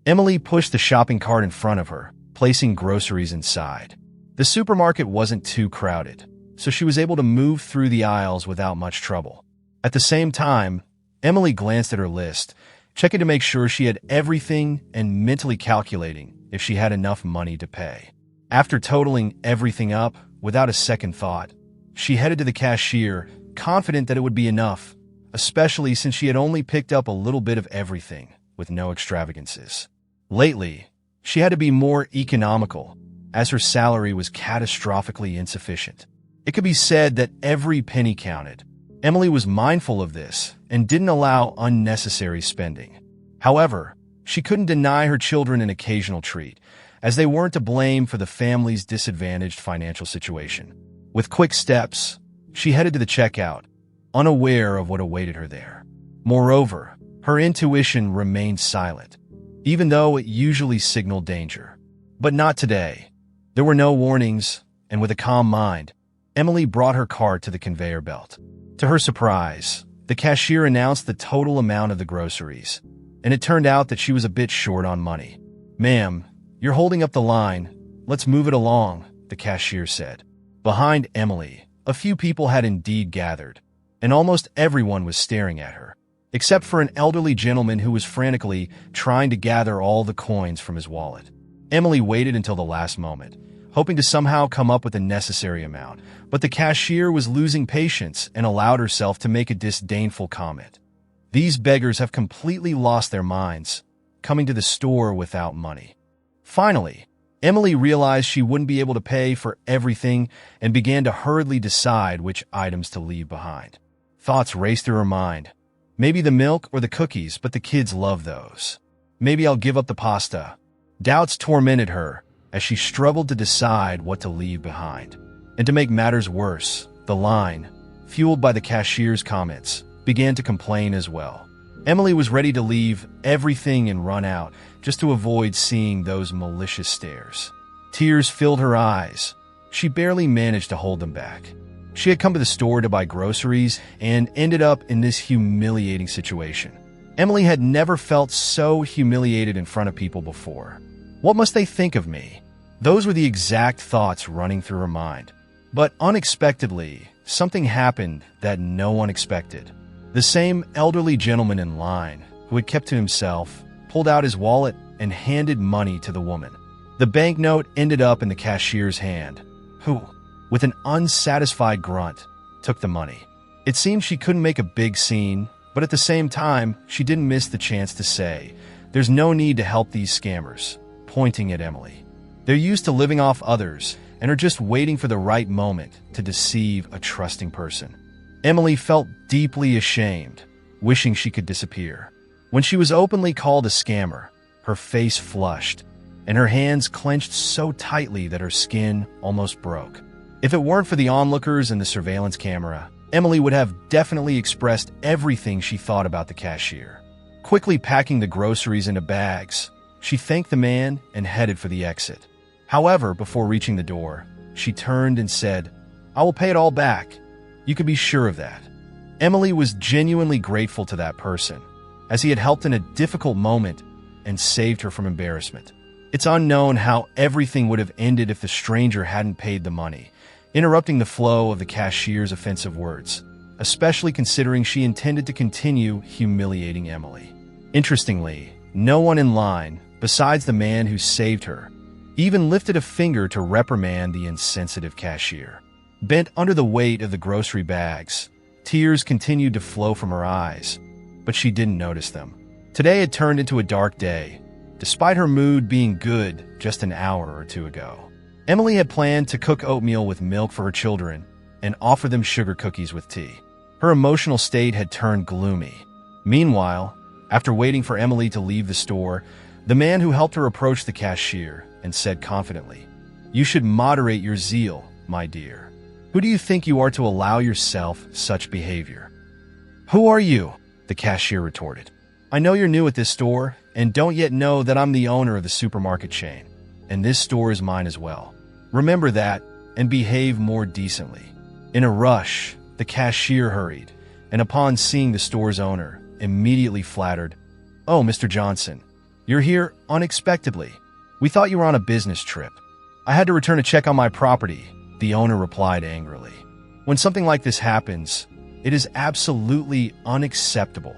Emily pushed the shopping cart in front of her, placing groceries inside. The supermarket wasn't too crowded, so she was able to move through the aisles without much trouble. At the same time, Emily glanced at her list, checking to make sure she had everything and mentally calculating if she had enough money to pay. After totaling everything up, without a second thought, she headed to the cashier, confident that it would be enough, especially since she had only picked up a little bit of everything, with no extravagances. Lately, she had to be more economical, as her salary was catastrophically insufficient. It could be said that every penny counted. Emily was mindful of this and didn't allow unnecessary spending. However, she couldn't deny her children an occasional treat, as they weren't to blame for the family's disadvantaged financial situation. With quick steps, she headed to the checkout, unaware of what awaited her there. Moreover, her intuition remained silent, even though it usually signaled danger. But not today. There were no warnings, and with a calm mind, Emily brought her cart to the conveyor belt. To her surprise, the cashier announced the total amount of the groceries, and it turned out that she was a bit short on money. "Ma'am, you're holding up the line. Let's move it along," the cashier said. Behind Emily, a few people had indeed gathered, and almost everyone was staring at her, except for an elderly gentleman who was frantically trying to gather all the coins from his wallet. Emily waited until the last moment, hoping to somehow come up with the necessary amount, but the cashier was losing patience and allowed herself to make a disdainful comment. "These beggars have completely lost their minds, coming to the store without money." Finally, Emily realized she wouldn't be able to pay for everything and began to hurriedly decide which items to leave behind. Thoughts raced through her mind. Maybe the milk or the cookies, but the kids love those. Maybe I'll give up the pasta. Doubts tormented her as she struggled to decide what to leave behind. And to make matters worse, the line, fueled by the cashier's comments, began to complain as well. Emily was ready to leave everything and run out, just to avoid seeing those malicious stares. Tears filled her eyes. She barely managed to hold them back. She had come to the store to buy groceries and ended up in this humiliating situation. Emily had never felt so humiliated in front of people before. What must they think of me? Those were the exact thoughts running through her mind. But unexpectedly, something happened that no one expected. The same elderly gentleman in line, who had kept to himself, pulled out his wallet and handed money to the woman. The banknote ended up in the cashier's hand, who, with an unsatisfied grunt, took the money. It seemed she couldn't make a big scene, but at the same time, she didn't miss the chance to say, "There's no need to help these scammers," pointing at Emily. "They're used to living off others and are just waiting for the right moment to deceive a trusting person." Emily felt deeply ashamed, wishing she could disappear. When she was openly called a scammer, her face flushed, and her hands clenched so tightly that her skin almost broke. If it weren't for the onlookers and the surveillance camera, Emily would have definitely expressed everything she thought about the cashier. Quickly packing the groceries into bags, she thanked the man and headed for the exit. However, before reaching the door, she turned and said, "I will pay it all back. You can be sure of that." Emily was genuinely grateful to that person, as he had helped in a difficult moment and saved her from embarrassment. It's unknown how everything would have ended if the stranger hadn't paid the money, interrupting the flow of the cashier's offensive words, especially considering she intended to continue humiliating Emily. Interestingly, no one in line, besides the man who saved her, even lifted a finger to reprimand the insensitive cashier. Bent under the weight of the grocery bags, tears continued to flow from her eyes, but she didn't notice them. Today had turned into a dark day, despite her mood being good just an hour or two ago. Emily had planned to cook oatmeal with milk for her children and offer them sugar cookies with tea. Her emotional state had turned gloomy. Meanwhile, after waiting for Emily to leave the store, the man who helped her approached the cashier and said confidently, "You should moderate your zeal, my dear. Who do you think you are to allow yourself such behavior?" "Who are you?" the cashier retorted. "I know you're new at this store and don't yet know that I'm the owner of the supermarket chain, and this store is mine as well. Remember that and behave more decently." In a rush, the cashier hurried, and upon seeing the store's owner, immediately flattered, "Oh, Mr. Johnson, You're here unexpectedly. We thought you were on a business trip. I had to return a check on my property, the owner replied angrily. When something like this happens, it is absolutely unacceptable.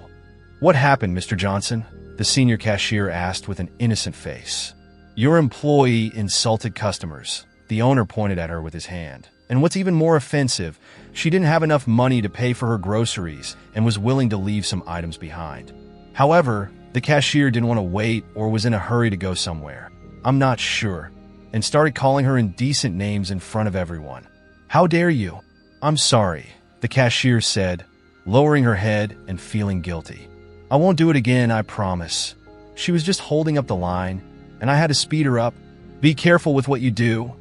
What happened, Mr. Johnson? The senior cashier asked with an innocent face. Your employee insulted customers. The owner pointed at her with his hand. And what's even more offensive, she didn't have enough money to pay for her groceries and was willing to leave some items behind. However, the cashier didn't want to wait or was in a hurry to go somewhere. I'm not sure. And started calling her indecent names in front of everyone. How dare you? I'm sorry, the cashier said, lowering her head and feeling guilty. I won't do it again, I promise. She was just holding up the line, and I had to speed her up. Be careful with what you do,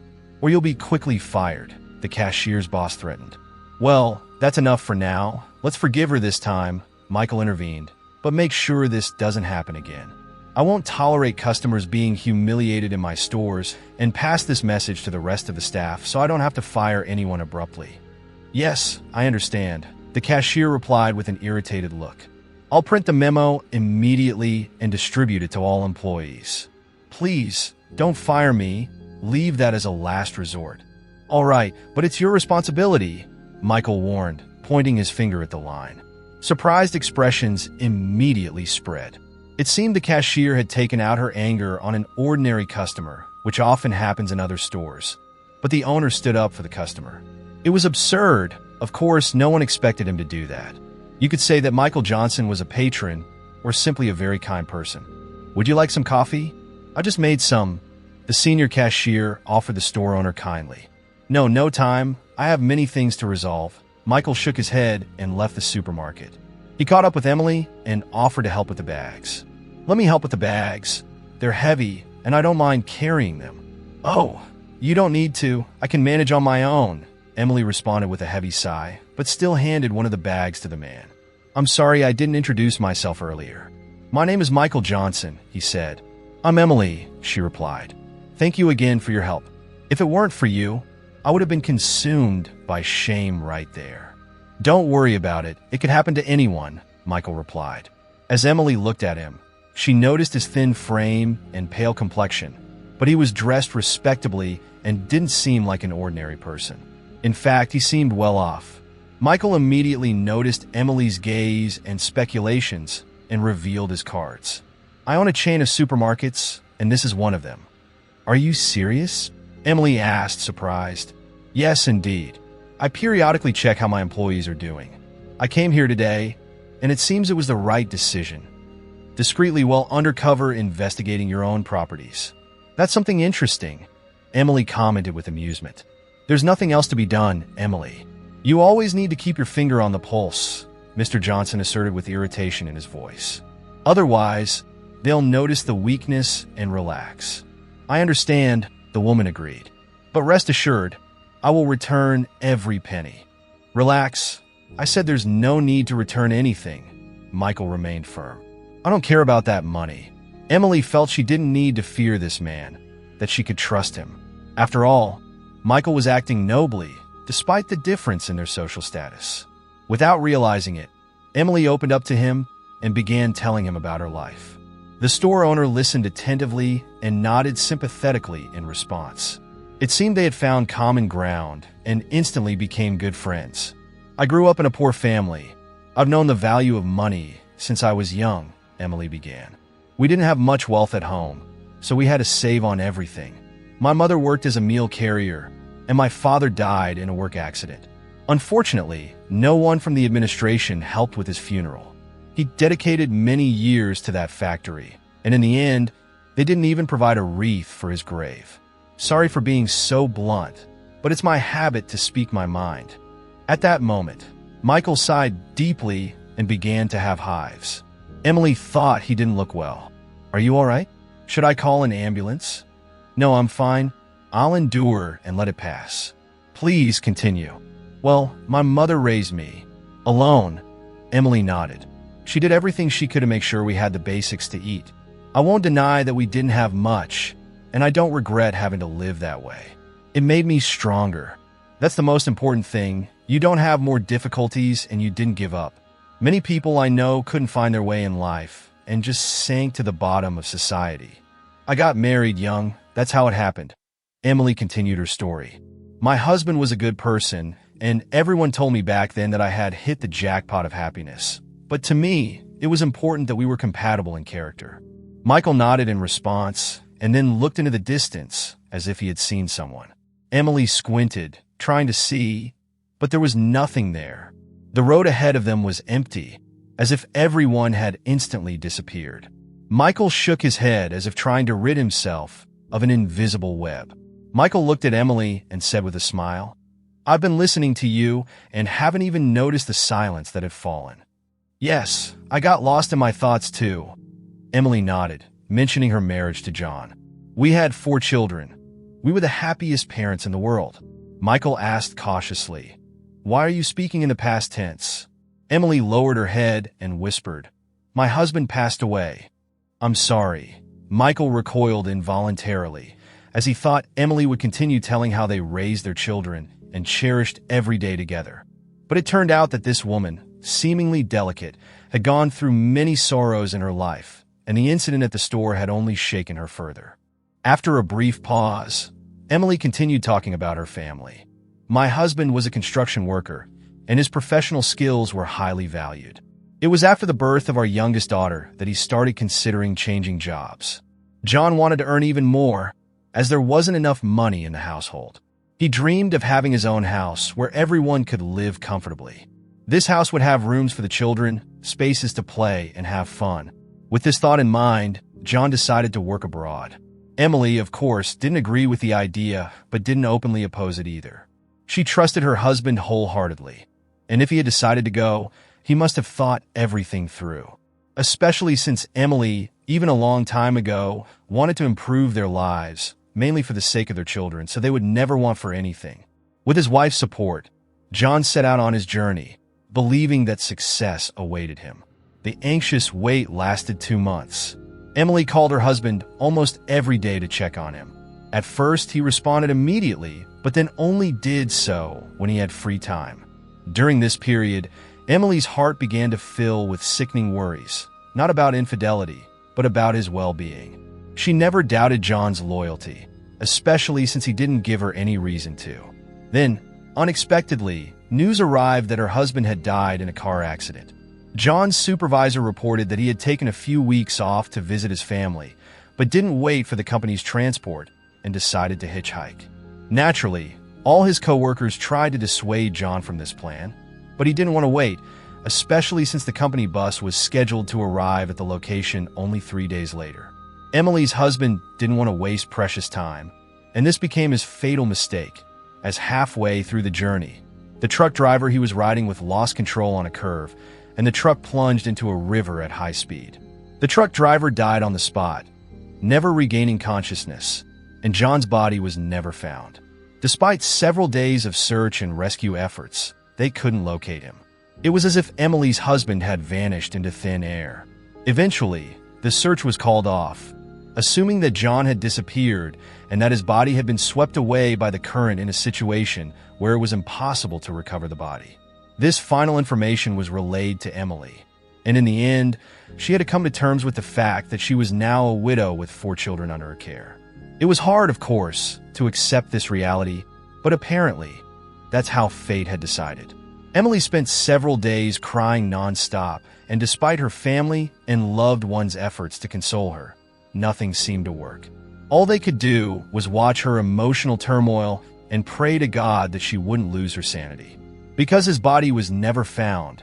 or you'll be quickly fired, the cashier's boss threatened. Well, that's enough for now. Let's forgive her this time, Michael intervened, but make sure this doesn't happen again. I won't tolerate customers being humiliated in my stores and pass this message to the rest of the staff so I don't have to fire anyone abruptly. Yes, I understand, the cashier replied with an irritated look. I'll print the memo immediately and distribute it to all employees. Please, don't fire me. Leave that as a last resort. All right, but it's your responsibility, Michael warned, pointing his finger at the line. Surprised expressions immediately spread. It seemed the cashier had taken out her anger on an ordinary customer, which often happens in other stores. But the owner stood up for the customer. It was absurd. Of course, no one expected him to do that. You could say that Michael Johnson was a patron or simply a very kind person. Would you like some coffee? I just made some. The senior cashier offered the store owner kindly. No time. I have many things to resolve. Michael shook his head and left the supermarket. He caught up with Emily and offered to help with the bags. Let me help with the bags. They're heavy, and I don't mind carrying them. Oh, you don't need to. I can manage on my own, Emily responded with a heavy sigh, but still handed one of the bags to the man. I'm sorry I didn't introduce myself earlier. My name is Michael Johnson, he said. I'm Emily, she replied. Thank you again for your help. If it weren't for you, I would have been consumed by shame right there. Don't worry about it. It could happen to anyone, Michael replied. As Emily looked at him, she noticed his thin frame and pale complexion, but he was dressed respectably and didn't seem like an ordinary person. In fact, he seemed well off. Michael immediately noticed Emily's gaze and speculations and revealed his cards. I own a chain of supermarkets, and this is one of them. Are you serious? Emily asked, surprised. Yes, indeed. I periodically check how my employees are doing. I came here today, and it seems it was the right decision. Discreetly while undercover investigating your own properties. That's something interesting, Emily commented with amusement. There's nothing else to be done, Emily. You always need to keep your finger on the pulse, Mr. Johnson asserted with irritation in his voice. Otherwise, they'll notice the weakness and relax. I understand, the woman agreed. But rest assured, I will return every penny. Relax. I said there's no need to return anything. Michael remained firm. I don't care about that money. Emily felt she didn't need to fear this man, that she could trust him. After all, Michael was acting nobly, despite the difference in their social status. Without realizing it, Emily opened up to him and began telling him about her life. The store owner listened attentively and nodded sympathetically in response. It seemed they had found common ground and instantly became good friends. I grew up in a poor family. I've known the value of money since I was young, Emily began. We didn't have much wealth at home, so we had to save on everything. My mother worked as a meal carrier, and my father died in a work accident. Unfortunately, no one from the administration helped with his funeral. He dedicated many years to that factory, and in the end, they didn't even provide a wreath for his grave. Sorry for being so blunt, but it's my habit to speak my mind. At that moment, Michael sighed deeply and began to have hives. Emily thought he didn't look well. Are you all right? Should I call an ambulance? No, I'm fine. I'll endure and let it pass. Please continue. Well, my mother raised me. Alone. Emily nodded. She did everything she could to make sure we had the basics to eat. I won't deny that we didn't have much, and I don't regret having to live that way. It made me stronger. That's the most important thing. You don't have more difficulties and you didn't give up. Many people I know couldn't find their way in life, and just sank to the bottom of society. I got married young. That's how it happened. Emily continued her story. My husband was a good person, and everyone told me back then that I had hit the jackpot of happiness. But to me, it was important that we were compatible in character. Michael nodded in response, and then looked into the distance as if he had seen someone. Emily squinted, trying to see, but there was nothing there. The road ahead of them was empty, as if everyone had instantly disappeared. Michael shook his head as if trying to rid himself of an invisible web. Michael looked at Emily and said with a smile, "I've been listening to you and haven't even noticed the silence that had fallen." "Yes, I got lost in my thoughts too." Emily nodded, mentioning her marriage to John. "We had 4 children. We were the happiest parents in the world." Michael asked cautiously, "Why are you speaking in the past tense?" Emily lowered her head and whispered, "My husband passed away." "I'm sorry." Michael recoiled involuntarily, as he thought Emily would continue telling how they raised their children and cherished every day together. But it turned out that this woman, seemingly delicate, had gone through many sorrows in her life, and the incident at the store had only shaken her further. After a brief pause, Emily continued talking about her family. "My husband was a construction worker, and his professional skills were highly valued. It was after the birth of our youngest daughter that he started considering changing jobs. John wanted to earn even more, as there wasn't enough money in the household. He dreamed of having his own house where everyone could live comfortably. This house would have rooms for the children, spaces to play and have fun. With this thought in mind, John decided to work abroad. Emily, of course, didn't agree with the idea, but didn't openly oppose it either. She trusted her husband wholeheartedly, and if he had decided to go, he must have thought everything through. Especially since Emily, even a long time ago, wanted to improve their lives, mainly for the sake of their children, so they would never want for anything. With his wife's support, John set out on his journey, believing that success awaited him. The anxious wait lasted 2 months. Emily called her husband almost every day to check on him. At first, he responded immediately, but then only did so when he had free time. During this period, Emily's heart began to fill with sickening worries, not about infidelity, but about his well-being. She never doubted John's loyalty, especially since he didn't give her any reason to. Then, unexpectedly, news arrived that her husband had died in a car accident. John's supervisor reported that he had taken a few weeks off to visit his family, but didn't wait for the company's transport and decided to hitchhike. Naturally, all his coworkers tried to dissuade John from this plan, but he didn't want to wait, especially since the company bus was scheduled to arrive at the location only 3 days later. Emily's husband didn't want to waste precious time, and this became his fatal mistake, as halfway through the journey, the truck driver he was riding with lost control on a curve, and the truck plunged into a river at high speed. The truck driver died on the spot, never regaining consciousness, and John's body was never found. Despite several days of search and rescue efforts, they couldn't locate him. It was as if Emily's husband had vanished into thin air. Eventually, the search was called off, assuming that John had disappeared and that his body had been swept away by the current in a situation where it was impossible to recover the body. This final information was relayed to Emily, and in the end, she had to come to terms with the fact that she was now a widow with 4 children under her care. It was hard, of course, to accept this reality, but apparently, that's how fate had decided. Emily spent several days crying nonstop, and despite her family and loved ones' efforts to console her, nothing seemed to work. All they could do was watch her emotional turmoil and pray to God that she wouldn't lose her sanity. Because his body was never found,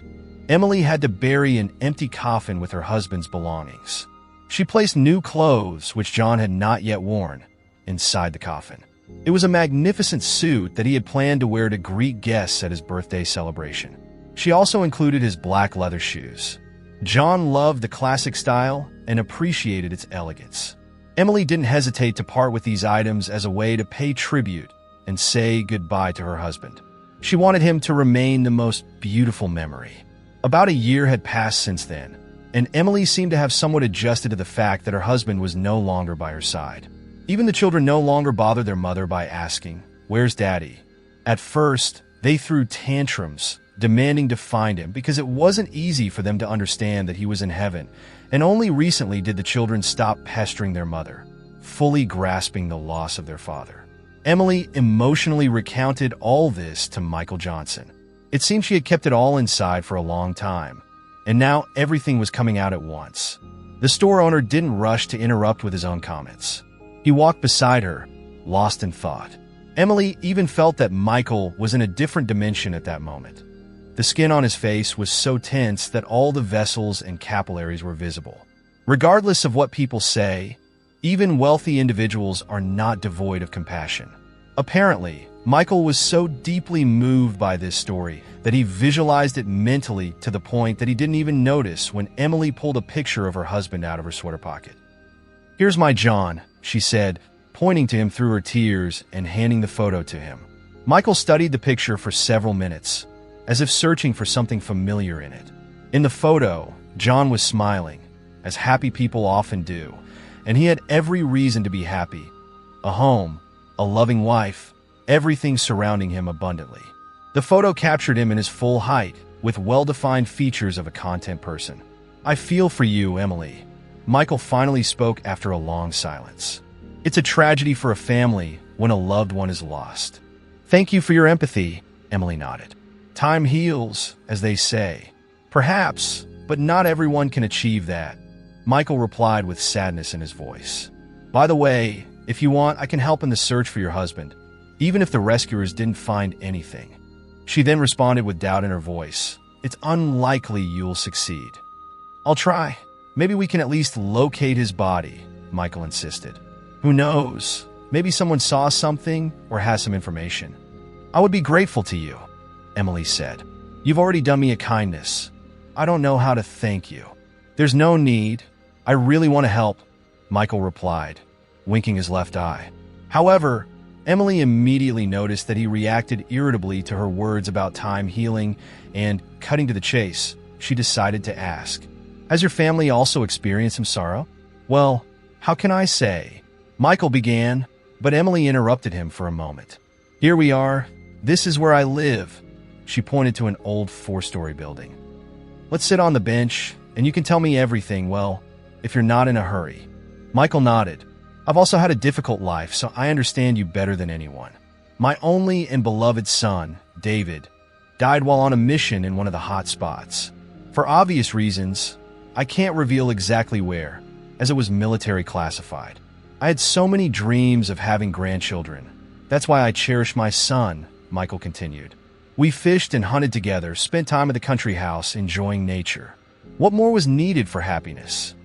Emily had to bury an empty coffin with her husband's belongings. She placed new clothes, which John had not yet worn, inside the coffin. It was a magnificent suit that he had planned to wear to greet guests at his birthday celebration. She also included his black leather shoes. John loved the classic style and appreciated its elegance. Emily didn't hesitate to part with these items as a way to pay tribute and say goodbye to her husband. She wanted him to remain the most beautiful memory. About a year had passed since then, and Emily seemed to have somewhat adjusted to the fact that her husband was no longer by her side. Even the children no longer bothered their mother by asking, "Where's Daddy?" At first, they threw tantrums, demanding to find him because it wasn't easy for them to understand that he was in heaven, and only recently did the children stop pestering their mother, fully grasping the loss of their father. Emily emotionally recounted all this to Michael Johnson. It seemed she had kept it all inside for a long time, and now everything was coming out at once. The store owner didn't rush to interrupt with his own comments. He walked beside her, lost in thought. Emily even felt that Michael was in a different dimension at that moment. The skin on his face was so tense that all the vessels and capillaries were visible. Regardless of what people say, even wealthy individuals are not devoid of compassion. Apparently, Michael was so deeply moved by this story that he visualized it mentally to the point that he didn't even notice when Emily pulled a picture of her husband out of her sweater pocket. "Here's my John," she said, pointing to him through her tears and handing the photo to him. Michael studied the picture for several minutes, as if searching for something familiar in it. In the photo, John was smiling, as happy people often do, and he had every reason to be happy. A home, a loving wife, everything surrounding him abundantly. The photo captured him in his full height, with well-defined features of a content person. "I feel for you, Emily." Michael finally spoke after a long silence. "It's a tragedy for a family when a loved one is lost." "Thank you for your empathy," Emily nodded. "Time heals, as they say." "Perhaps, but not everyone can achieve that," Michael replied with sadness in his voice. "By the way, if you want, I can help in the search for your husband, even if the rescuers didn't find anything." She then responded with doubt in her voice. "It's unlikely you'll succeed." "I'll try. Maybe we can at least locate his body," Michael insisted. "Who knows? Maybe someone saw something or has some information." "I would be grateful to you," Emily said. "You've already done me a kindness. I don't know how to thank you." "There's no need. I really want to help," Michael replied, winking his left eye. However, Emily immediately noticed that he reacted irritably to her words about time healing, and, cutting to the chase, she decided to ask, "Has your family also experienced some sorrow?" "Well, how can I say?" Michael began, but Emily interrupted him for a moment. "Here we are. This is where I live." She pointed to an old 4-story building. "Let's sit on the bench, and you can tell me everything, well, if you're not in a hurry." Michael nodded. "I've also had a difficult life, so I understand you better than anyone. My only and beloved son, David, died while on a mission in one of the hot spots. For obvious reasons, I can't reveal exactly where, as it was military classified. I had so many dreams of having grandchildren. That's why I cherish my son," Michael continued. "We fished and hunted together, spent time at the country house, enjoying nature. What more was needed for happiness?"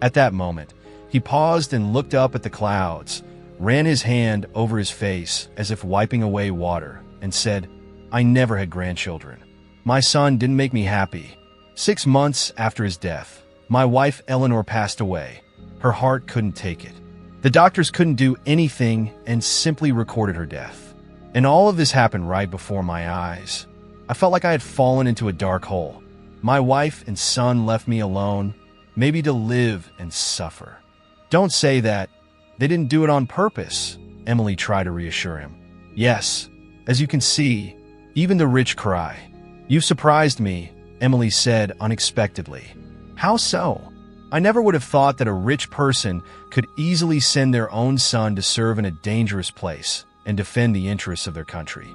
At that moment, he paused and looked up at the clouds, ran his hand over his face as if wiping away water, and said, "I never had grandchildren. My son didn't make me happy. 6 months after his death, my wife Eleanor passed away. Her heart couldn't take it. The doctors couldn't do anything and simply recorded her death. And all of this happened right before my eyes. I felt like I had fallen into a dark hole. My wife and son left me alone, maybe to live and suffer." "Don't say that. They didn't do it on purpose," Emily tried to reassure him. "Yes, as you can see, even the rich cry." "You've surprised me," Emily said unexpectedly. "How so?" "I never would have thought that a rich person could easily send their own son to serve in a dangerous place and defend the interests of their country."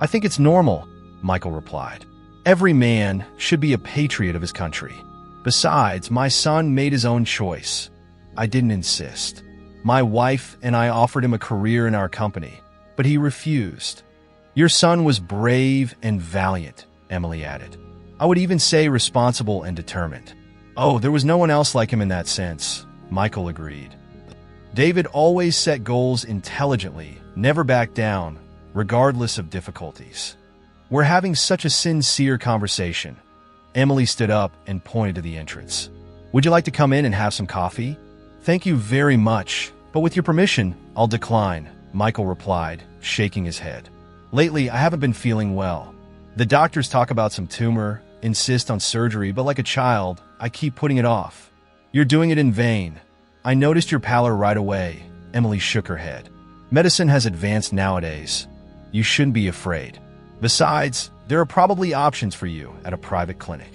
"I think it's normal," Michael replied. "Every man should be a patriot of his country. Besides, my son made his own choice. I didn't insist. My wife and I offered him a career in our company, but he refused." "Your son was brave and valiant," Emily added. "I would even say responsible and determined." "Oh, there was no one else like him in that sense," Michael agreed. "David always set goals intelligently, never backed down, regardless of difficulties." "We're having such a sincere conversation." Emily stood up and pointed to the entrance. "Would you like to come in and have some coffee?" "Thank you very much, but with your permission, I'll decline," Michael replied, shaking his head. "Lately, I haven't been feeling well. The doctors talk about some tumor, insist on surgery, but like a child, I keep putting it off." "You're doing it in vain. I noticed your pallor right away," Emily shook her head. "Medicine has advanced nowadays. You shouldn't be afraid. Besides, There are probably options for you at a private clinic.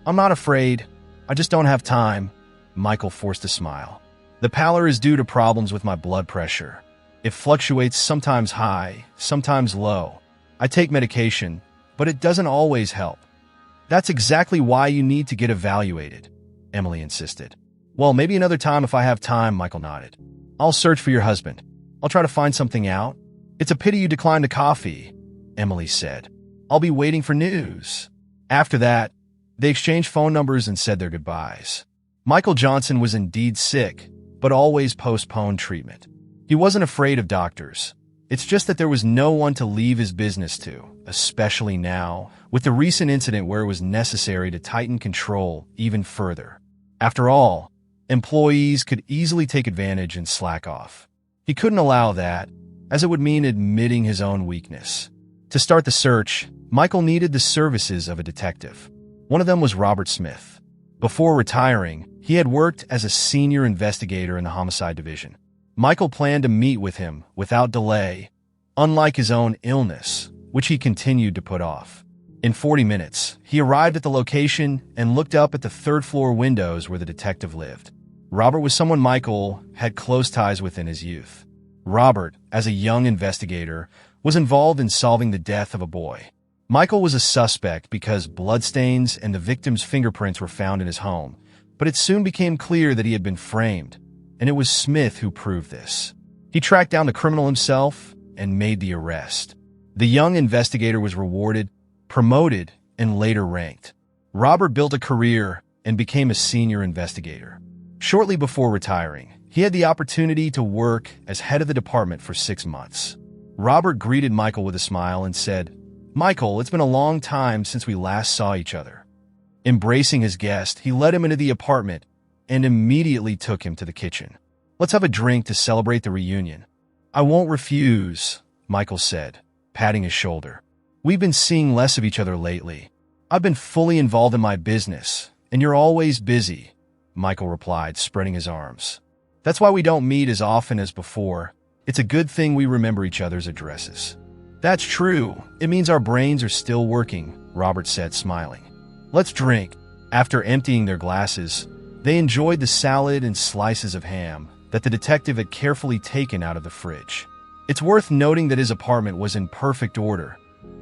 I'm not afraid. I just don't have time. Michael forced a smile. The pallor is due to problems with my blood pressure. It fluctuates, sometimes high, sometimes low. I take medication, but it doesn't always help. That's exactly why you need to get evaluated, Emily insisted. Well, maybe another time if I have time, Michael nodded. I'll search for your husband. I'll try to find something out. It's a pity you declined the coffee, Emily said. I'll be waiting for news. After that, they exchanged phone numbers and said their goodbyes. Michael Johnson was indeed sick, but always postponed treatment. He wasn't afraid of doctors. It's just that there was no one to leave his business to, especially now, with the recent incident where it was necessary to tighten control even further. After all, employees could easily take advantage and slack off. He couldn't allow that, as it would mean admitting his own weakness. To start the search, Michael needed the services of a detective. One of them was Robert Smith. Before retiring, he had worked as a senior investigator in the homicide division. Michael planned to meet with him without delay, unlike his own illness, which he continued to put off. In 40 minutes, he arrived at the location and looked up at the third-floor windows where the detective lived. Robert was someone Michael had close ties with in his youth. Robert, as a young investigator, was involved in solving the death of a boy. Michael was a suspect because bloodstains and the victim's fingerprints were found in his home, but it soon became clear that he had been framed, and it was Smith who proved this. He tracked down the criminal himself and made the arrest. The young investigator was rewarded, promoted, and later ranked. Robert built a career and became a senior investigator. Shortly before retiring, he had the opportunity to work as head of the department for 6 months. Robert greeted Michael with a smile and said, "Michael, it's been a long time since we last saw each other." Embracing his guest, he led him into the apartment and immediately took him to the kitchen. "Let's have a drink to celebrate the reunion." "I won't refuse," Michael said, patting his shoulder. "We've been seeing less of each other lately. I've been fully involved in my business, and you're always busy," Michael replied, spreading his arms. "That's why we don't meet as often as before. It's a good thing we remember each other's addresses." "That's true. It means our brains are still working," Robert said, smiling. "Let's drink." After emptying their glasses, they enjoyed the salad and slices of ham that the detective had carefully taken out of the fridge. It's worth noting that his apartment was in perfect order.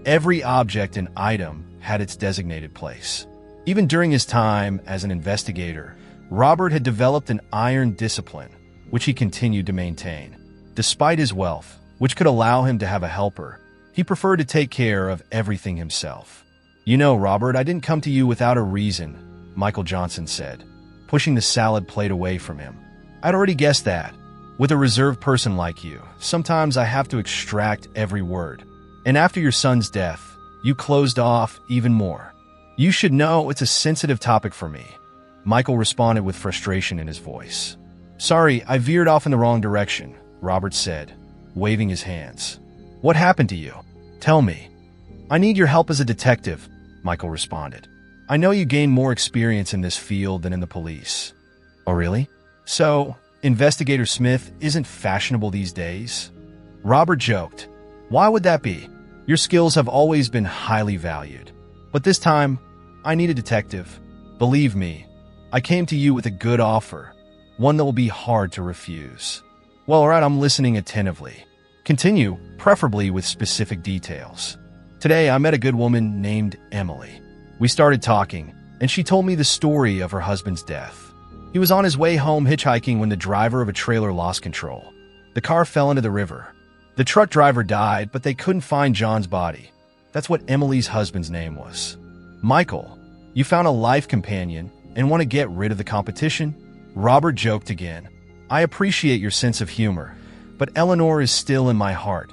Every object and item had its designated place. Even during his time as an investigator, Robert had developed an iron discipline, which he continued to maintain. Despite his wealth, which could allow him to have a helper, he preferred to take care of everything himself. "You know, Robert, I didn't come to you without a reason," Michael Johnson said, pushing the salad plate away from him. "I'd already guessed that. With a reserved person like you, sometimes I have to extract every word. And after your son's death, you closed off even more. You should know it's a sensitive topic for me." Michael responded with frustration in his voice. "Sorry, I veered off in the wrong direction," Robert said, waving his hands. "What happened to you? Tell me." "I need your help as a detective," Michael responded. "I know you gained more experience in this field than in the police." "Oh, really? So, Investigator Smith isn't fashionable these days?" Robert joked. "Why would that be? Your skills have always been highly valued. But this time, I need a detective. Believe me, I came to you with a good offer, one that will be hard to refuse." "Well, all right, I'm listening attentively. Continue, preferably with specific details." "Today, I met a good woman named Emily. We started talking, and she told me the story of her husband's death. He was on his way home hitchhiking when the driver of a trailer lost control. The car fell into the river. The truck driver died, but they couldn't find John's body. That's what Emily's husband's name was. Michael, you found a life companion and want to get rid of the competition?" Robert joked again. "I appreciate your sense of humor, but Eleanor is still in my heart,"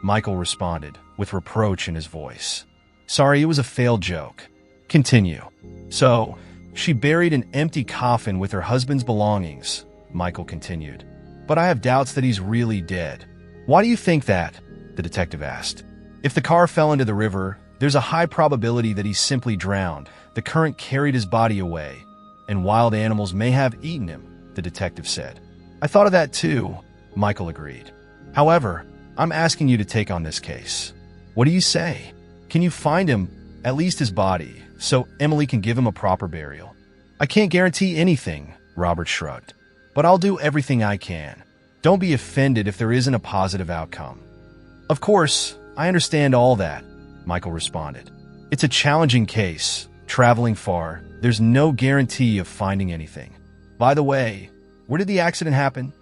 Michael responded, with reproach in his voice. "Sorry, it was a failed joke. Continue." "So, she buried an empty coffin with her husband's belongings," Michael continued. "But I have doubts that he's really dead." "Why do you think that?" the detective asked. "If the car fell into the river, there's a high probability that he simply drowned. The current carried his body away, and wild animals may have eaten him," the detective said. "I thought of that too," Michael agreed. "However, I'm asking you to take on this case." "What do you say?" Can you find him, at least his body, so Emily can give him a proper burial? I can't guarantee anything, Robert shrugged, but I'll do everything I can. Don't be offended if there isn't a positive outcome. Of course, I understand all that, Michael responded. It's a challenging case, traveling far. There's no guarantee of finding anything. By the way, where did the accident happen?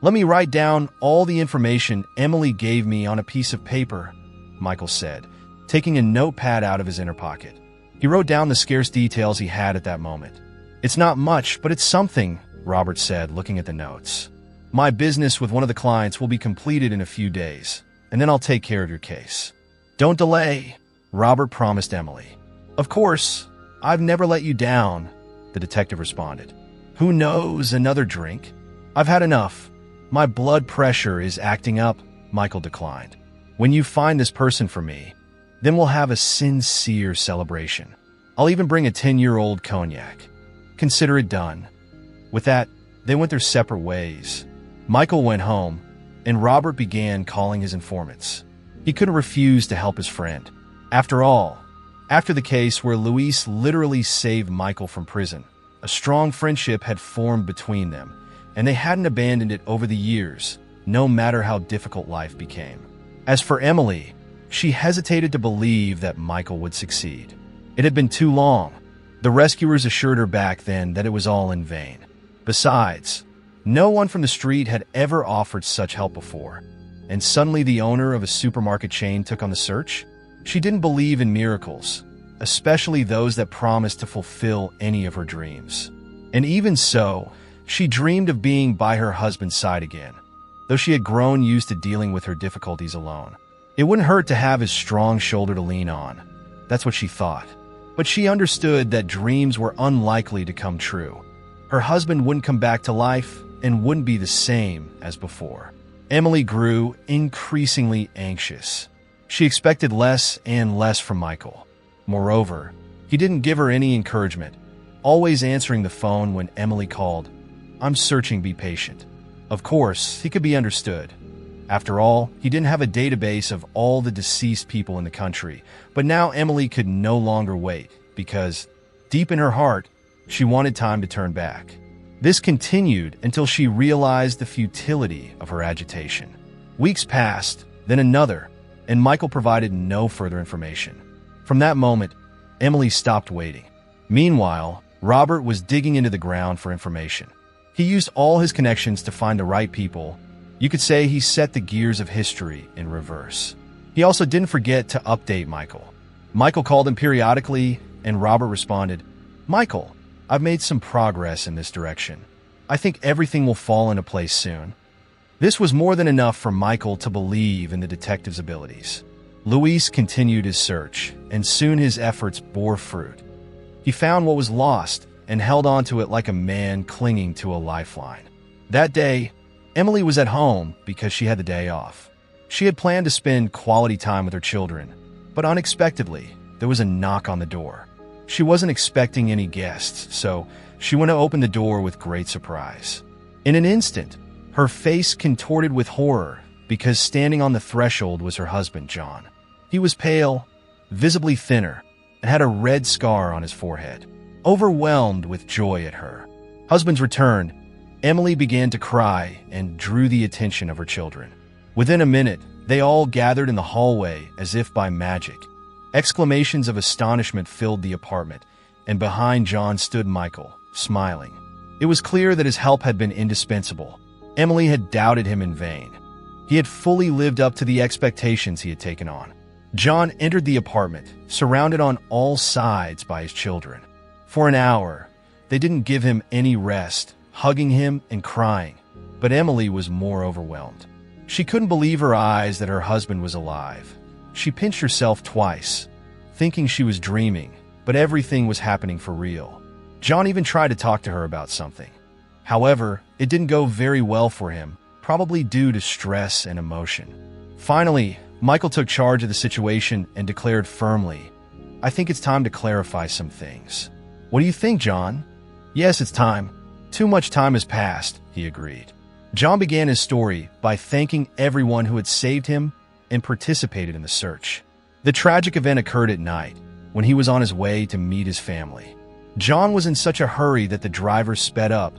Let me write down all the information Emily gave me on a piece of paper, Michael said, taking a notepad out of his inner pocket. He wrote down the scarce details he had at that moment. It's not much, but it's something, Robert said, looking at the notes. My business with one of the clients will be completed in a few days, and then I'll take care of your case. Don't delay, Robert promised Emily. Of course, I've never let you down, the detective responded. Who knows, another drink? I've had enough. My blood pressure is acting up, Michael declined. When you find this person for me, then we'll have a sincere celebration. I'll even bring a 10-year-old cognac. Consider it done. With that, they went their separate ways. Michael went home, and Robert began calling his informants. He couldn't refuse to help his friend. After all, after the case where Luis literally saved Michael from prison, a strong friendship had formed between them, and they hadn't abandoned it over the years, no matter how difficult life became. As for Emily, she hesitated to believe that Michael would succeed. It had been too long. The rescuers assured her back then that it was all in vain. Besides, no one from the street had ever offered such help before, and suddenly the owner of a supermarket chain took on the search? She didn't believe in miracles, especially those that promised to fulfill any of her dreams. And even so, she dreamed of being by her husband's side again, though she had grown used to dealing with her difficulties alone. It wouldn't hurt to have his strong shoulder to lean on. That's what she thought. But she understood that dreams were unlikely to come true. Her husband wouldn't come back to life and wouldn't be the same as before. Emily grew increasingly anxious. She expected less and less from Michael. Moreover, he didn't give her any encouragement, always answering the phone when Emily called. I'm searching, be patient. Of course, he could be understood. After all, he didn't have a database of all the deceased people in the country, but now Emily could no longer wait because, deep in her heart, she wanted time to turn back. This continued until she realized the futility of her agitation. Weeks passed, then another, and Michael provided no further information. From that moment, Emily stopped waiting. Meanwhile, Robert was digging into the ground for information. He used all his connections to find the right people. You could say he set the gears of history in reverse. He also didn't forget to update Michael. Michael called him periodically, and Robert responded, Michael, I've made some progress in this direction. I think everything will fall into place soon. This was more than enough for Michael to believe in the detective's abilities. Luis continued his search, and soon his efforts bore fruit. He found what was lost and held on to it like a man clinging to a lifeline. That day, Emily was at home because she had the day off. She had planned to spend quality time with her children, but unexpectedly, there was a knock on the door. She wasn't expecting any guests, so she went to open the door with great surprise. In an instant, her face contorted with horror because standing on the threshold was her husband, John. He was pale, visibly thinner, and had a red scar on his forehead. Overwhelmed with joy at her husband's return, Emily began to cry and drew the attention of her children. Within a minute, they all gathered in the hallway as if by magic. Exclamations of astonishment filled the apartment, and behind John stood Michael, smiling. It was clear that his help had been indispensable. Emily had doubted him in vain. He had fully lived up to the expectations he had taken on. John entered the apartment, surrounded on all sides by his children. For an hour, they didn't give him any rest, hugging him and crying, but Emily was more overwhelmed. She couldn't believe her eyes that her husband was alive. She pinched herself twice, thinking she was dreaming, but everything was happening for real. John even tried to talk to her about something. However, it didn't go very well for him, probably due to stress and emotion. Finally, Michael took charge of the situation and declared firmly, I think it's time to clarify some things. What do you think, John? Yes, it's time. Too much time has passed, he agreed. John began his story by thanking everyone who had saved him and participated in the search. The tragic event occurred at night, when he was on his way to meet his family. John was in such a hurry that the driver sped up,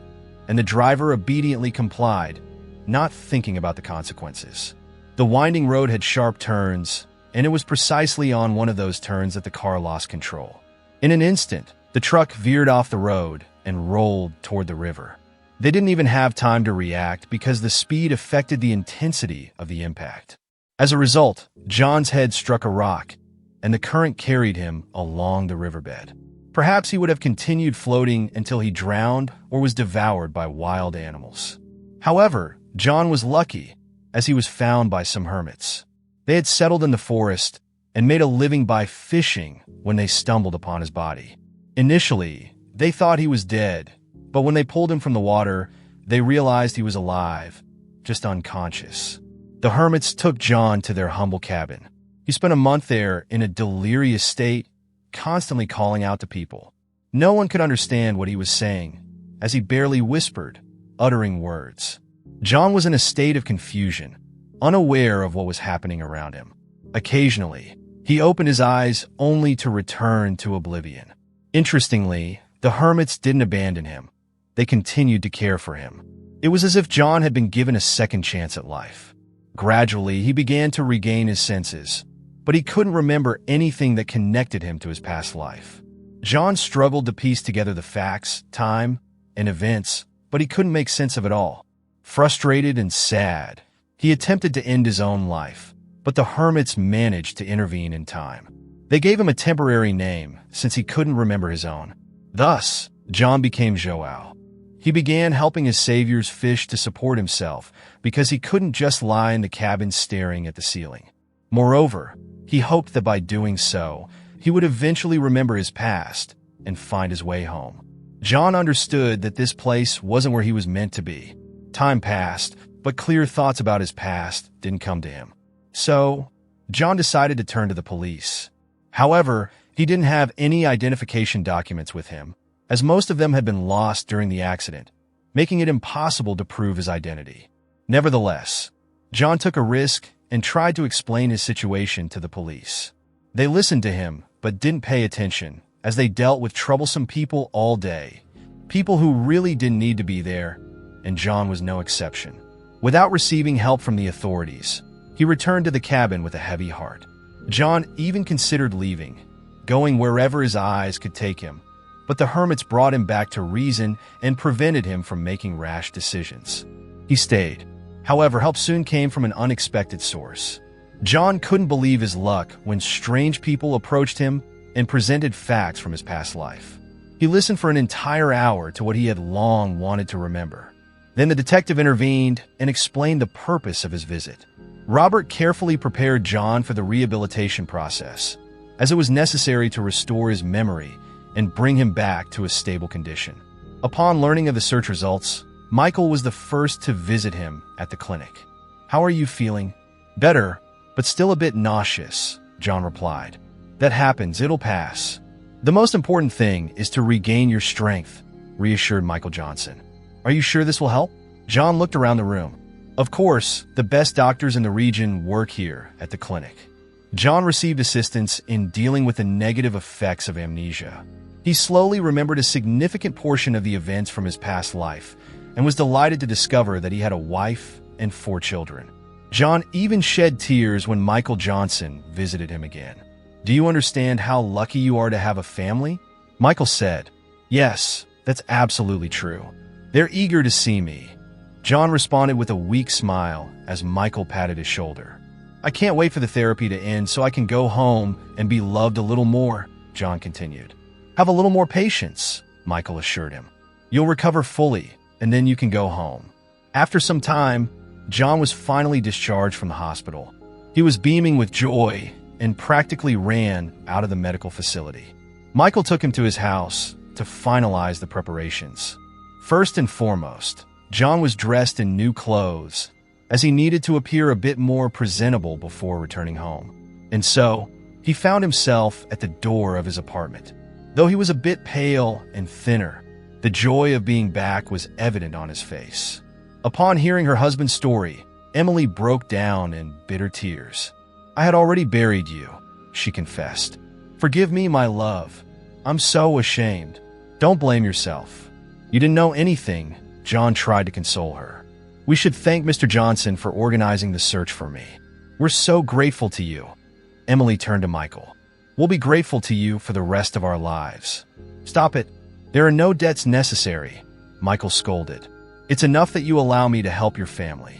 and the driver obediently complied, not thinking about the consequences. The winding road had sharp turns, and it was precisely on one of those turns that the car lost control. In an instant, the truck veered off the road and rolled toward the river. They didn't even have time to react because the speed affected the intensity of the impact. As a result, John's head struck a rock, and the current carried him along the riverbed. Perhaps he would have continued floating until he drowned or was devoured by wild animals. However, John was lucky, as he was found by some hermits. They had settled in the forest and made a living by fishing when they stumbled upon his body. Initially, they thought he was dead, but when they pulled him from the water, they realized he was alive, just unconscious. The hermits took John to their humble cabin. He spent a month there in a delirious state, constantly calling out to people. No one could understand what he was saying, as he barely whispered, uttering words. John was in a state of confusion, unaware of what was happening around him. Occasionally, he opened his eyes only to return to oblivion. Interestingly, the hermits didn't abandon him. They continued to care for him. It was as if John had been given a second chance at life. Gradually, he began to regain his senses, but he couldn't remember anything that connected him to his past life. John struggled to piece together the facts, time, and events, but he couldn't make sense of it all. Frustrated and sad, he attempted to end his own life, but the hermits managed to intervene in time. They gave him a temporary name, since he couldn't remember his own. Thus, John became Joao. He began helping his saviors fish to support himself, because he couldn't just lie in the cabin staring at the ceiling. Moreover, he hoped that by doing so, he would eventually remember his past and find his way home. John understood that this place wasn't where he was meant to be. Time passed, but clear thoughts about his past didn't come to him. So, John decided to turn to the police. However, he didn't have any identification documents with him, as most of them had been lost during the accident, making it impossible to prove his identity. Nevertheless, John took a risk and tried to explain his situation to the police. They listened to him, but didn't pay attention, as they dealt with troublesome people all day, people who really didn't need to be there, and John was no exception. Without receiving help from the authorities, he returned to the cabin with a heavy heart. John even considered leaving, going wherever his eyes could take him, but the hermits brought him back to reason and prevented him from making rash decisions. He stayed. However, help soon came from an unexpected source. John couldn't believe his luck when strange people approached him and presented facts from his past life. He listened for an entire hour to what he had long wanted to remember. Then the detective intervened and explained the purpose of his visit. Robert carefully prepared John for the rehabilitation process, as it was necessary to restore his memory and bring him back to a stable condition. Upon learning of the search results, Michael was the first to visit him at the clinic. "How are you feeling?" "Better, but still a bit nauseous," John replied. "That happens, it'll pass. The most important thing is to regain your strength," reassured Michael Johnson. "Are you sure this will help?" John looked around the room. Of course, the best doctors in the region work here at the clinic. John received assistance in dealing with the negative effects of amnesia. He slowly remembered a significant portion of the events from his past life and was delighted to discover that he had a wife and 4 children. John even shed tears when Michael Johnson visited him again. "Do you understand how lucky you are to have a family?" Michael said. "Yes, that's absolutely true. They're eager to see me." John responded with a weak smile as Michael patted his shoulder. "I can't wait for the therapy to end so I can go home and be loved a little more," John continued. "Have a little more patience," Michael assured him. "You'll recover fully, and then you can go home." After some time, John was finally discharged from the hospital. He was beaming with joy and practically ran out of the medical facility. Michael took him to his house to finalize the preparations. First and foremost, John was dressed in new clothes, as he needed to appear a bit more presentable before returning home. And so, he found himself at the door of his apartment. Though he was a bit pale and thinner, the joy of being back was evident on his face. Upon hearing her husband's story, Emily broke down in bitter tears. "I had already buried you," she confessed. "Forgive me, my love. I'm so ashamed. Don't blame yourself. You didn't know anything," John tried to console her. "We should thank Mr. Johnson for organizing the search for me. We're so grateful to you." Emily turned to Michael. "We'll be grateful to you for the rest of our lives." "Stop it. There are no debts necessary," Michael scolded. "It's enough that you allow me to help your family."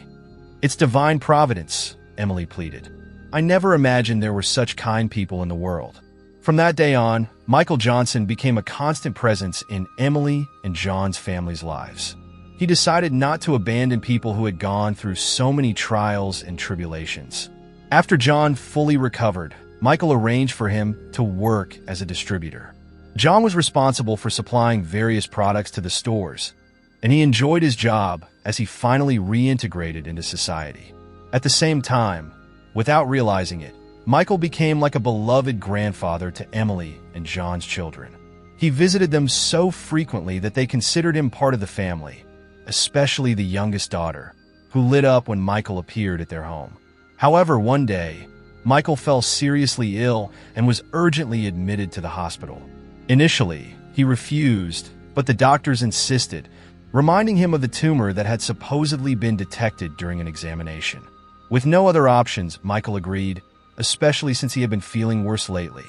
"It's divine providence," Emily pleaded. "I never imagined there were such kind people in the world." From that day on, Michael Johnson became a constant presence in Emily and John's family's lives. He decided not to abandon people who had gone through so many trials and tribulations. After John fully recovered, Michael arranged for him to work as a distributor. John was responsible for supplying various products to the stores, and he enjoyed his job as he finally reintegrated into society. At the same time, without realizing it, Michael became like a beloved grandfather to Emily and John's children. He visited them so frequently that they considered him part of the family, especially the youngest daughter, who lit up when Michael appeared at their home. However, one day, Michael fell seriously ill and was urgently admitted to the hospital. Initially, he refused, but the doctors insisted, reminding him of the tumor that had supposedly been detected during an examination. With no other options, Michael agreed, especially since he had been feeling worse lately.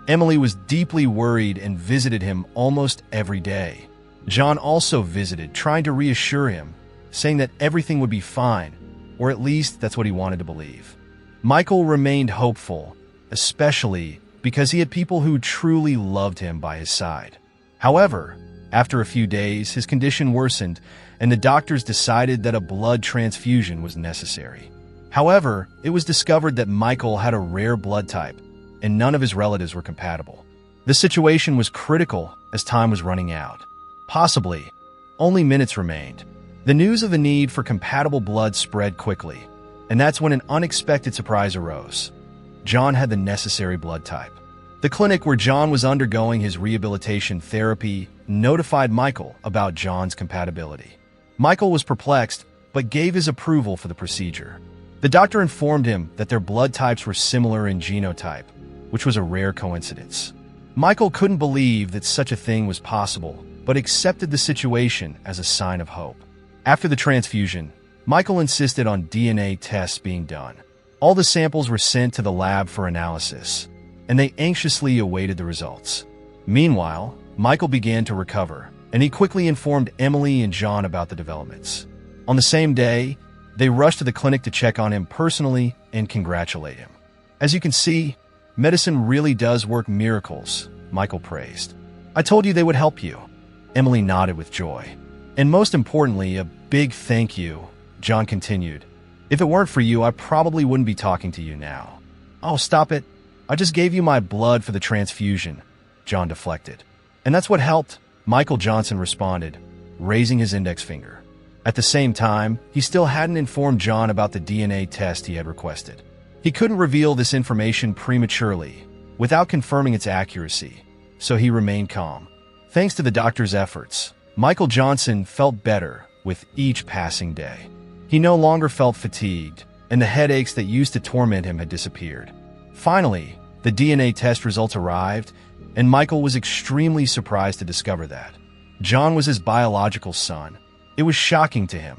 Emily was deeply worried and visited him almost every day. John also visited, trying to reassure him, saying that everything would be fine, or at least that's what he wanted to believe. Michael remained hopeful, especially because he had people who truly loved him by his side. However, after a few days, his condition worsened, and the doctors decided that a blood transfusion was necessary. However, it was discovered that Michael had a rare blood type, and none of his relatives were compatible. The situation was critical as time was running out. Possibly, only minutes remained. The news of the need for compatible blood spread quickly, and that's when an unexpected surprise arose. John had the necessary blood type. The clinic where John was undergoing his rehabilitation therapy notified Michael about John's compatibility. Michael was perplexed, but gave his approval for the procedure. The doctor informed him that their blood types were similar in genotype, which was a rare coincidence. Michael couldn't believe that such a thing was possible, but accepted the situation as a sign of hope. After the transfusion, Michael insisted on DNA tests being done. All the samples were sent to the lab for analysis, and they anxiously awaited the results. Meanwhile, Michael began to recover, and he quickly informed Emily and John about the developments. On the same day, they rushed to the clinic to check on him personally and congratulate him. "As you can see, medicine really does work miracles," Michael praised. "I told you they would help you." Emily nodded with joy. "And most importantly, a big thank you," John continued. "If it weren't for you, I probably wouldn't be talking to you now." "Oh, stop it. I just gave you my blood for the transfusion," John deflected. "And that's what helped," Michael Johnson responded, raising his index finger. At the same time, he still hadn't informed John about the DNA test he had requested. He couldn't reveal this information prematurely, without confirming its accuracy, so he remained calm. Thanks to the doctor's efforts, Michael Johnson felt better with each passing day. He no longer felt fatigued, and the headaches that used to torment him had disappeared. Finally, the DNA test results arrived, and Michael was extremely surprised to discover that John was his biological son. It was shocking to him.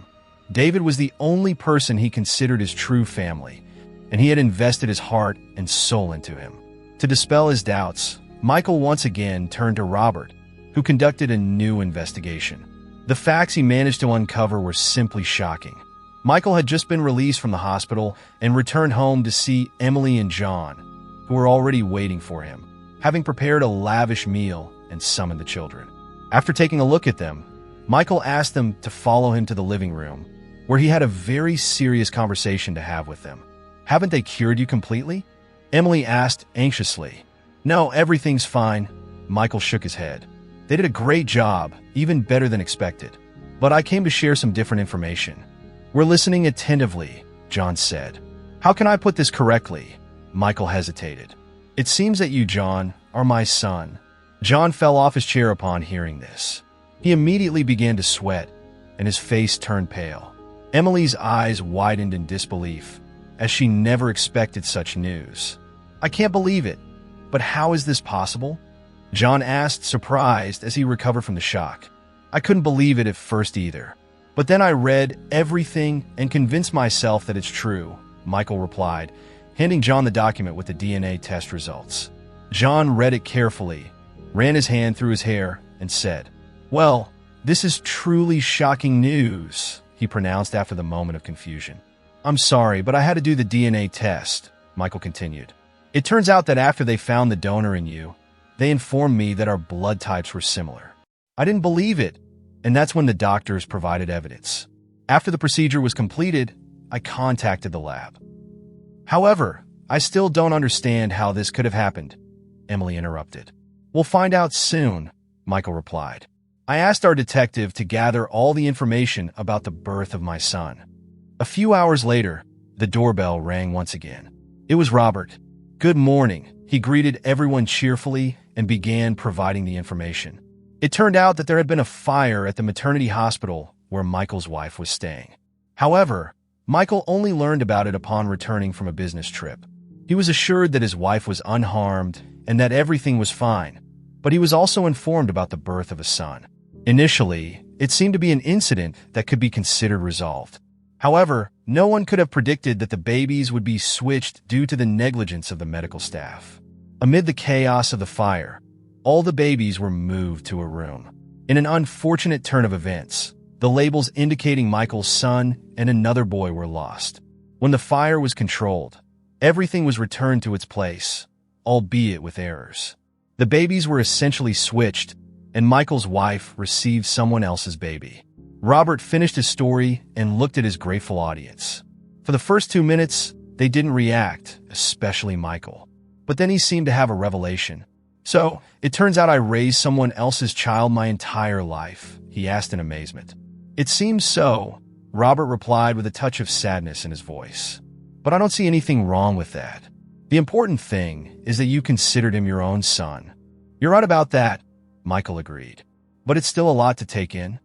David was the only person he considered his true family, and he had invested his heart and soul into him. To dispel his doubts, Michael once again turned to Robert, who conducted a new investigation. The facts he managed to uncover were simply shocking. Michael had just been released from the hospital and returned home to see Emily and John, who were already waiting for him, having prepared a lavish meal and summoned the children. After taking a look at them, Michael asked them to follow him to the living room, where he had a very serious conversation to have with them. "Haven't they cured you completely?" Emily asked anxiously. "No, everything's fine." Michael shook his head. "They did a great job, even better than expected. But I came to share some different information." "We're listening attentively," John said. "How can I put this correctly?" Michael hesitated. "It seems that you, John, are my son." John fell off his chair upon hearing this. He immediately began to sweat, and his face turned pale. Emily's eyes widened in disbelief, as she never expected such news. I can't believe it. But how is this possible? John asked, surprised as he recovered from the shock. I couldn't believe it at first either. But then I read everything and convinced myself that it's true, Michael replied, handing John the document with the DNA test results. John read it carefully, ran his hand through his hair, and said, "Well, this is truly shocking news," he pronounced after the moment of confusion. "I'm sorry, but I had to do the DNA test," Michael continued. "It turns out that after they found the donor in you, they informed me that our blood types were similar. I didn't believe it, and that's when the doctors provided evidence. After the procedure was completed, I contacted the lab. However, I still don't understand how this could have happened," Emily interrupted. "We'll find out soon," Michael replied. "I asked our detective to gather all the information about the birth of my son." A few hours later, the doorbell rang once again. It was Robert. "Good morning," he greeted everyone cheerfully and began providing the information. It turned out that there had been a fire at the maternity hospital where Michael's wife was staying. However, Michael only learned about it upon returning from a business trip. He was assured that his wife was unharmed and that everything was fine, but he was also informed about the birth of a son. Initially, it seemed to be an incident that could be considered resolved. However, no one could have predicted that the babies would be switched due to the negligence of the medical staff. Amid the chaos of the fire, all the babies were moved to a room. In an unfortunate turn of events, the labels indicating Michael's son and another boy were lost. When the fire was controlled, everything was returned to its place, albeit with errors. The babies were essentially switched, and Michael's wife received someone else's baby. Robert finished his story and looked at his grateful audience. For the first 2 minutes, they didn't react, especially Michael. But then he seemed to have a revelation. "So, it turns out I raised someone else's child my entire life?" he asked in amazement. "It seems so," Robert replied with a touch of sadness in his voice. "But I don't see anything wrong with that. The important thing is that you considered him your own son." "You're right about that," Michael agreed. "But it's still a lot to take in."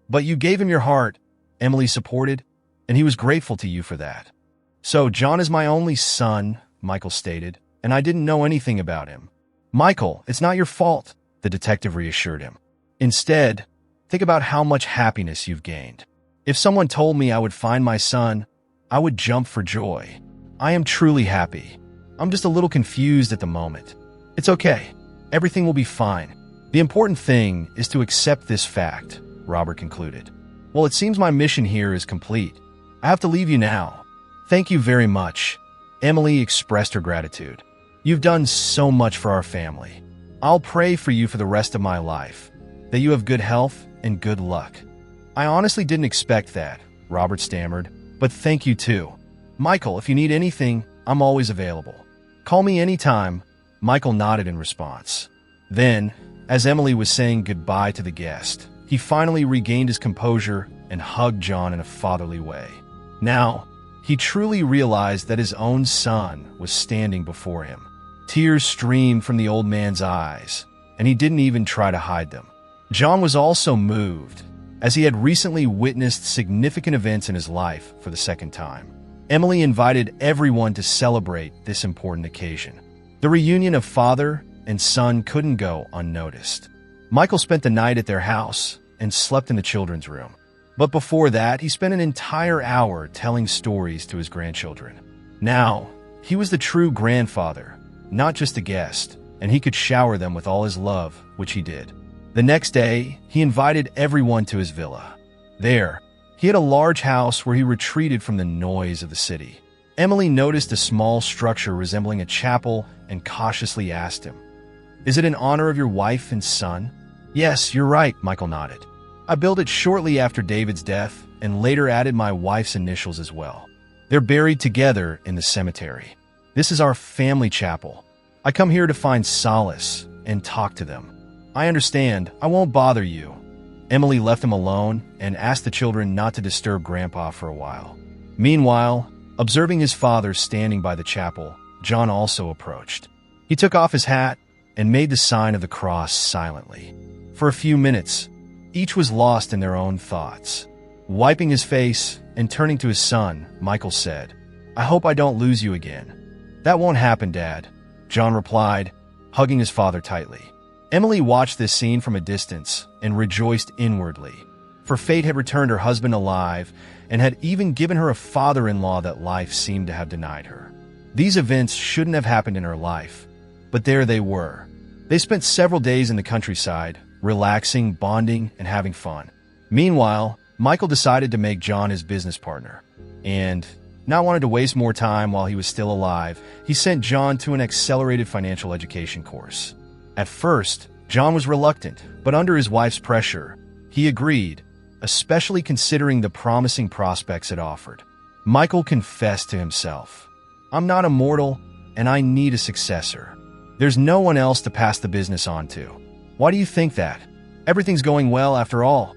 "But you gave him your heart," Emily supported, "and he was grateful to you for that." "So John is my only son," Michael stated, "and I didn't know anything about him." "Michael, it's not your fault," the detective reassured him. "Instead, think about how much happiness you've gained. If someone told me I would find my son, I would jump for joy. I am truly happy. I'm just a little confused at the moment. It's okay. Everything will be fine. The important thing is to accept this fact," Robert concluded. "Well, it seems my mission here is complete. I have to leave you now." "Thank you very much." Emily expressed her gratitude. "You've done so much for our family. I'll pray for you for the rest of my life, that you have good health and good luck." "I honestly didn't expect that," Robert stammered, "but thank you too. Michael, if you need anything, I'm always available. Call me anytime." Michael nodded in response. Then, as Emily was saying goodbye to the guest, he finally regained his composure and hugged John in a fatherly way. Now, he truly realized that his own son was standing before him. Tears streamed from the old man's eyes, and he didn't even try to hide them. John was also moved, as he had recently witnessed significant events in his life for the second time. Emily invited everyone to celebrate this important occasion. The reunion of father and son couldn't go unnoticed. Michael spent the night at their house and slept in the children's room. But before that, he spent an entire hour telling stories to his grandchildren. Now, he was the true grandfather, not just a guest, and he could shower them with all his love, which he did. The next day, he invited everyone to his villa. There, he had a large house where he retreated from the noise of the city. Emily noticed a small structure resembling a chapel and cautiously asked him, "Is it in honor of your wife and son?" "Yes, you're right," Michael nodded. "I built it shortly after David's death and later added my wife's initials as well. They're buried together in the cemetery. This is our family chapel. I come here to find solace and talk to them." "I understand. I won't bother you." Emily left him alone and asked the children not to disturb Grandpa for a while. Meanwhile, observing his father standing by the chapel, John also approached. He took off his hat and made the sign of the cross silently. For a few minutes, each was lost in their own thoughts. Wiping his face and turning to his son, Michael said, "I hope I don't lose you again." "That won't happen, Dad," John replied, hugging his father tightly. Emily watched this scene from a distance and rejoiced inwardly, for fate had returned her husband alive and had even given her a father-in-law that life seemed to have denied her. These events shouldn't have happened in her life, but there they were. They spent several days in the countryside, relaxing, bonding, and having fun. Meanwhile, Michael decided to make John his business partner, and not wanting to waste more time while he was still alive, he sent John to an accelerated financial education course. At first, John was reluctant, but under his wife's pressure, he agreed, especially considering the promising prospects it offered. Michael confessed to himself, "I'm not immortal, and I need a successor. There's no one else to pass the business on to." "Why do you think that? Everything's going well after all,"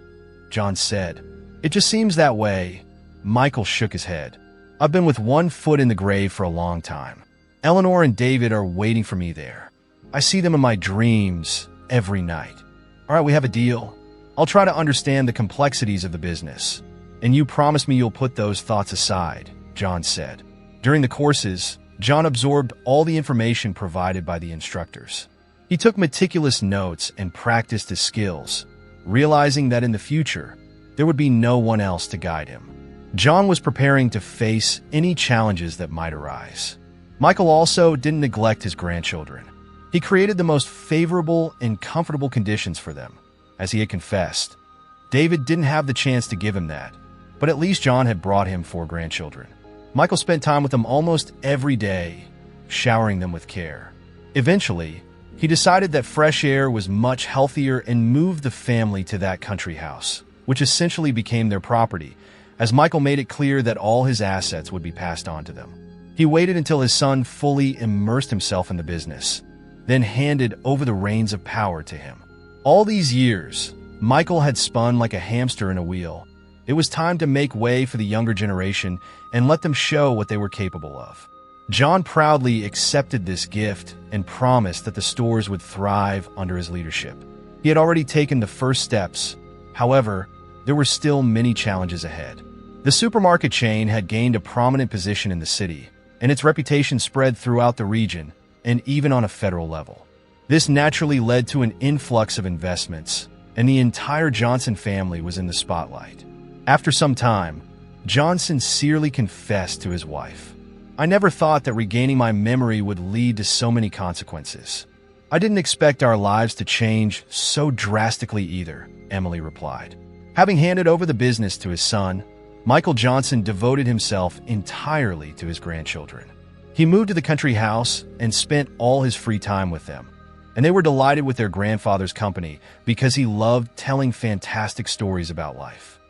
John said. "It just seems that way." Michael shook his head. "I've been with one foot in the grave for a long time. Eleanor and David are waiting for me there. I see them in my dreams every night. All right, we have a deal. I'll try to understand the complexities of the business, and you promise me you'll put those thoughts aside," John said. During the courses, John absorbed all the information provided by the instructors. He took meticulous notes and practiced his skills, realizing that in the future, there would be no one else to guide him. John was preparing to face any challenges that might arise. Michael also didn't neglect his grandchildren. He created the most favorable and comfortable conditions for them, as he had confessed. David didn't have the chance to give him that, but at least John had brought him 4 grandchildren. Michael spent time with them almost every day, showering them with care. Eventually, he decided that fresh air was much healthier and moved the family to that country house, which essentially became their property, as Michael made it clear that all his assets would be passed on to them. He waited until his son fully immersed himself in the business, then handed over the reins of power to him. All these years, Michael had spun like a hamster in a wheel. It was time to make way for the younger generation and let them show what they were capable of. John proudly accepted this gift and promised that the stores would thrive under his leadership. He had already taken the first steps. However, there were still many challenges ahead. The supermarket chain had gained a prominent position in the city, and its reputation spread throughout the region and even on a federal level. This naturally led to an influx of investments, and the entire Johnson family was in the spotlight. After some time, John sincerely confessed to his wife, "I never thought that regaining my memory would lead to so many consequences. I didn't expect our lives to change so drastically either," Emily replied. Having handed over the business to his son, Michael Johnson devoted himself entirely to his grandchildren. He moved to the country house and spent all his free time with them, and they were delighted with their grandfather's company because he loved telling fantastic stories about life.